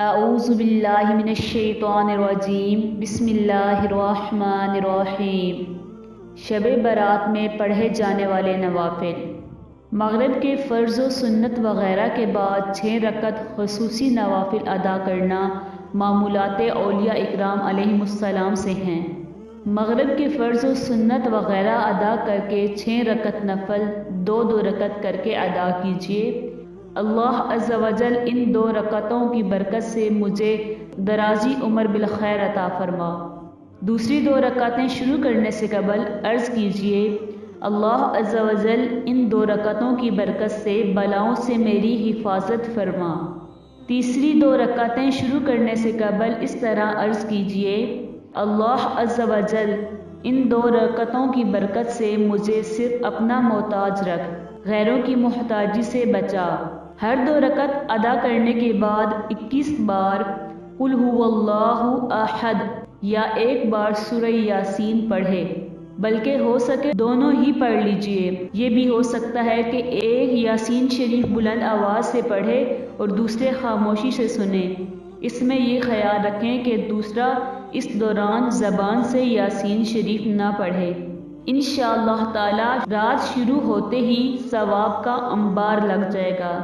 اعوذ باللہ من الشیطان الرجیم بسم اللہ الرحمن الرحیم۔ شب برات میں پڑھے جانے والے نوافل۔ مغرب کے فرض و سنت وغیرہ کے بعد 6 رکعت خصوصی نوافل ادا کرنا معمولات اولیاء اکرام علیہم السلام سے ہیں۔ مغرب کے فرض و سنت وغیرہ ادا کر کے 6 رکعت نفل 2 رکعت کر کے ادا کیجیے۔ اللہ عز و جل ان 2 رکعتوں کی برکت سے مجھے درازی عمر بالخیر عطا فرما۔ دوسری 2 رکعتیں شروع کرنے سے قبل عرض کیجیے، اللہ عز و جل ان 2 رکعتوں کی برکت سے بلاؤں سے میری حفاظت فرما۔ تیسری 2 رکعتیں شروع کرنے سے قبل اس طرح عرض کیجیے، اللہ عز و جل ان 2 رکعتوں کی برکت سے مجھے صرف اپنا محتاج رکھ، غیروں کی محتاجی سے بچا۔ ہر 2 رکعت ادا کرنے کے بعد 21 بار قل هو اللہ احد یا 1 بار سورہ یاسین پڑھے، بلکہ ہو سکے دونوں ہی پڑھ لیجئے۔ یہ بھی ہو سکتا ہے کہ ایک یاسین شریف بلند آواز سے پڑھے اور دوسرے خاموشی سے سنیں۔ اس میں یہ خیال رکھیں کہ دوسرا اس دوران زبان سے یاسین شریف نہ پڑھے۔ انشاءاللہ تعالی رات شروع ہوتے ہی ثواب کا انبار لگ جائے گا۔